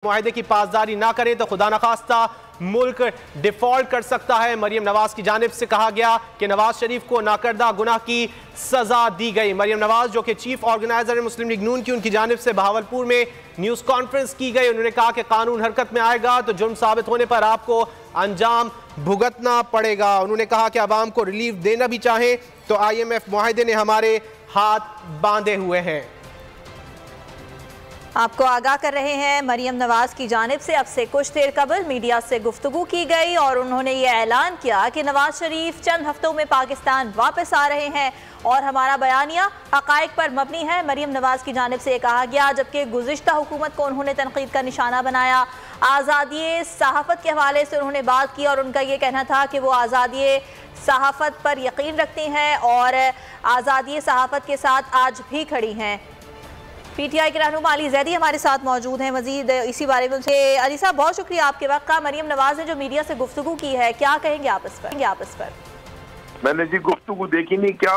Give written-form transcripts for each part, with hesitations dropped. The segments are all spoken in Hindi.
मुआहदे की पासदारी ना करे तो खुदा न खास्ता मुल्क डिफॉल्ट कर सकता है। मरियम नवाज की जानिब से कहा गया कि नवाज शरीफ को नाकर्दा गुनाह की सजा दी गई। मरियम नवाज जो कि चीफ ऑर्गेनाइजर है मुस्लिम लीग नून की, उनकी जानिब से बहावलपुर में न्यूज़ कॉन्फ्रेंस की गई। उन्होंने कहा कि कानून हरकत में आएगा तो जुर्म साबित होने पर आपको अंजाम भुगतना पड़ेगा। उन्होंने कहा कि अवाम को रिलीफ देना भी चाहें तो IMF मुआहदे ने हमारे हाथ बांधे हुए हैं। आपको आगाह कर रहे हैं, मरियम नवाज की जानिब से अब से कुछ देर कबल मीडिया से गुफ्तगू की गई और उन्होंने ये ऐलान किया कि नवाज शरीफ चंद हफ्तों में पाकिस्तान वापस आ रहे हैं और हमारा बयानिया हक़ाइक़ पर मबनी है। मरियम नवाज की जानिब से कहा गया, जबकि गुज़िश्ता हुकूमत को उन्होंने तनकीद का निशाना बनाया। आज़ादी सहाफ़त के हवाले से उन्होंने बात की और उनका ये कहना था कि वो आज़ादी सहाफ़त पर यकीन रखती हैं और आज़ादी सहाफ़त के साथ आज भी खड़ी हैं। PTI के रहनुमा अली जैदी हमारे साथ मौजूद हैं। मजीद इसी बारे में उनसे, अली साहब बहुत शुक्रिया आपके वक्त का। मरियम नवाज ने जो मीडिया से गुफ्तगू की है, क्या कहेंगे आप इस पर? मैंने जी गुफ्तगू देखी नहीं, क्या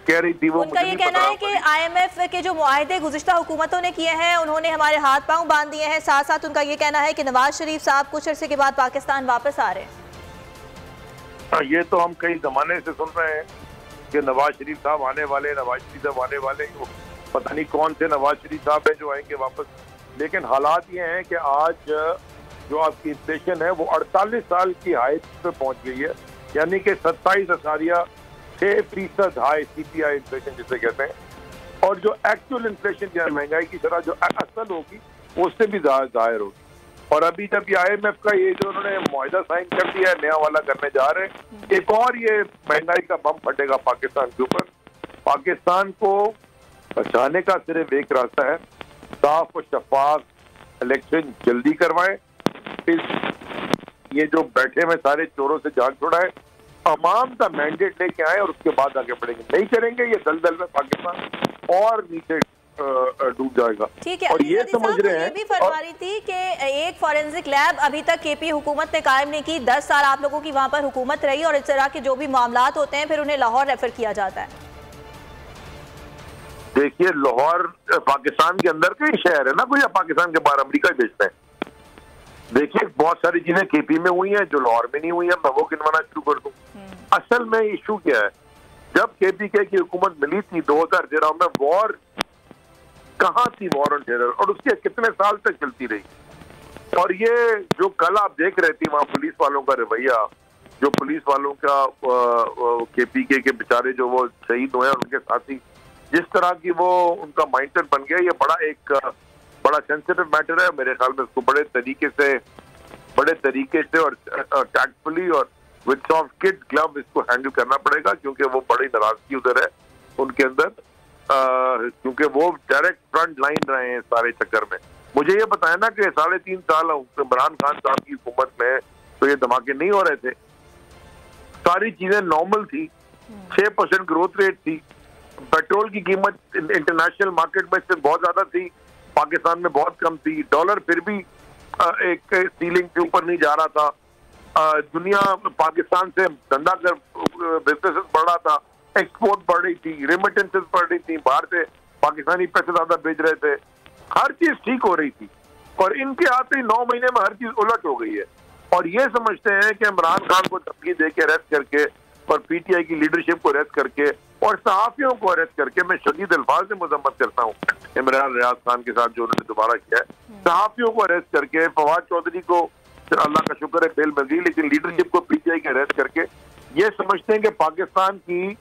कह रही थी वो? उनका ये कहना है कि IMF के जो मुआहदे गुज़िश्ता हुकूमतों ने किए हैं उन्होंने हमारे हाथ पांव बांध दिए हैं। साथ साथ उनका ये कहना है कि नवाज शरीफ साहब कुछ अरसे के बाद पाकिस्तान वापस आ रहे हैं। ये तो हम कई जमाने से सुन रहे हैं कि नवाज शरीफ साहब आने वाले, नवाज शरीफ साहब आने वाले। पता नहीं कौन से नवाज शरीफ साहब है जो आएंगे वापस। लेकिन हालात ये हैं कि आज जो आपकी इन्फ्लेशन है वो 48 साल की हाइट पे पहुंच गई है, यानी कि 27.6% हाई CPI इन्फ्लेशन जिसे कहते हैं। और जो एक्चुअल इन्फ्लेशन या महंगाई की शरह जो असल होगी उससे भी जाहिर होगी। और अभी जब ये IMF का ये जो उन्होंने मुआहदा साइन कर दिया है, नया वाला करने जा रहे हैं, एक और ये महंगाई का बम फटेगा पाकिस्तान के ऊपर। पाकिस्तान को बचाने का सिर्फ एक रास्ता है, साफ और शफाफ इलेक्शन जल्दी करवाएं। ये जो बैठे हुए सारे चोरों से जान छुड़ाएं, अवाम का मैंडेट लेके आए और उसके बाद आगे बढ़ेंगे। नहीं करेंगे ये दलदल में पाकिस्तान और नीचे डूब जाएगा। ठीक है, और ये समझ रहे हैं। ये भी फरमा रही थी कि एक फॉरेंसिक लैब अभी तक KP हुकूमत ने कायम नहीं की। 10 साल आप लोगों की वहां पर हुकूमत रही और इस तरह के जो भी मामलात होते हैं फिर उन्हें लाहौर रेफर किया जाता है। देखिए, लाहौर पाकिस्तान के अंदर का ही शहर है ना, कोई पाकिस्तान के बाहर अमेरिका भेजते हैं। देखिए, बहुत सारी चीजें KP में हुई हैं जो लाहौर में नहीं हुई है। मैं वो गिनवाना शुरू कर दूं। असल में इशू क्या है, जब KPK की हुकूमत मिली थी 2013 में, वॉर कहाँ थी? वॉर ऑन टेरर, और उसके कितने साल तक चलती रही। और ये जो कल आप देख रहे थे वहाँ पुलिस वालों का रवैया, जो पुलिस वालों का KPK के बेचारे जो वो शहीद हुए हैं, उनके साथी जिस तरह की वो उनका माइंडसेट बन गया, ये बड़ा सेंसिटिव मैटर है। मेरे ख्याल में इसको बड़े तरीके से और टैक्टफुली और विद सॉफ्ट किड ग्लव इसको हैंडल करना पड़ेगा, क्योंकि वो बड़ी नाराजगी उधर है उनके अंदर, क्योंकि वो डायरेक्ट फ्रंट लाइन रहे हैं सारे चक्कर में। मुझे ये बताया ना कि 3.5 साल इमरान खान साहब की हुकूमत में तो ये धमाके नहीं हो रहे थे, सारी चीजें नॉर्मल थी। 6% ग्रोथ रेट थी, पेट्रोल की कीमत इंटरनेशनल मार्केट में से बहुत ज्यादा थी, पाकिस्तान में बहुत कम थी। डॉलर फिर भी एक सीलिंग के ऊपर नहीं जा रहा था। दुनिया पाकिस्तान से धंधा कर बिजनेस बढ़ रहा था, एक्सपोर्ट बढ़ रही थी, रेमिटेंसेस बढ़ रही थी, बाहर से पाकिस्तानी पैसे ज्यादा भेज रहे थे, हर चीज ठीक हो रही थी। और इनके आते ही 9 महीने में हर चीज उलट हो गई है। और ये समझते हैं कि इमरान खान को धमकी दे के अरेस्ट करके और PTI की लीडरशिप को अरेस्ट करके और सहाफियों को अरेस्ट करके, मैं शदीद अल्फाज से मजम्मत करता हूँ इमरान रियाज खान के साथ जो उन्होंने दोबारा किया है, सहाफियों को अरेस्ट करके, फवाद चौधरी को अल्लाह का शुक्र है बेल मिल गई, लेकिन लीडरशिप को PTI के अरेस्ट करके ये समझते हैं कि पाकिस्तान की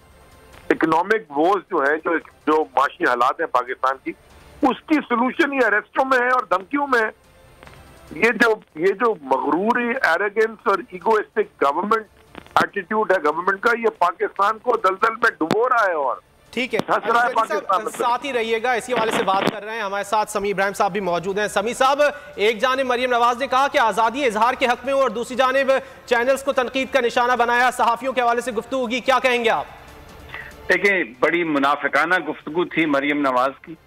इकोनॉमिक वोज जो है, जो माशी हालात है पाकिस्तान की, उसकी सोल्यूशन ये अरेस्टों में है और धमकियों में है। ये जो मगरूरी, एरोगेंस और ईगोइस्टिक गवर्नमेंट एटीट्यूड है गवर्नमेंट का, ये पाकिस्तान को दलदल में डुबो रहा है। और ठीक है, साथ ही रहिएगा, इसी हवाले से बात कर रहे हैं। हमारे साथ समी इब्राहिम साहब भी मौजूद हैं। समी साहब, एक जानिब मरियम नवाज ने कहा कि आज़ादी इजहार के हक में हो और दूसरी जानिब चैनल्स को तनकीद का निशाना बनाया, सहाफियों के हवाले से गुफ्तगू होगी, क्या कहेंगे आप? देखिए, बड़ी मुनाफिकाना गुफ्तगू थी मरियम नवाज की,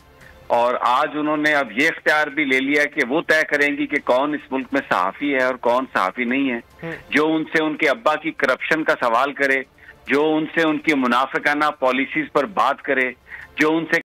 और आज उन्होंने अब ये इख्तियार भी ले लिया कि वो तय करेंगी कि कौन इस मुल्क में सहाफी है और कौन सहाफी नहीं है। जो उनसे उनके अब्बा की करप्शन का सवाल करे, जो उनसे उनकी मुनाफिकाना पॉलिसीज पर बात करे, जो उनसे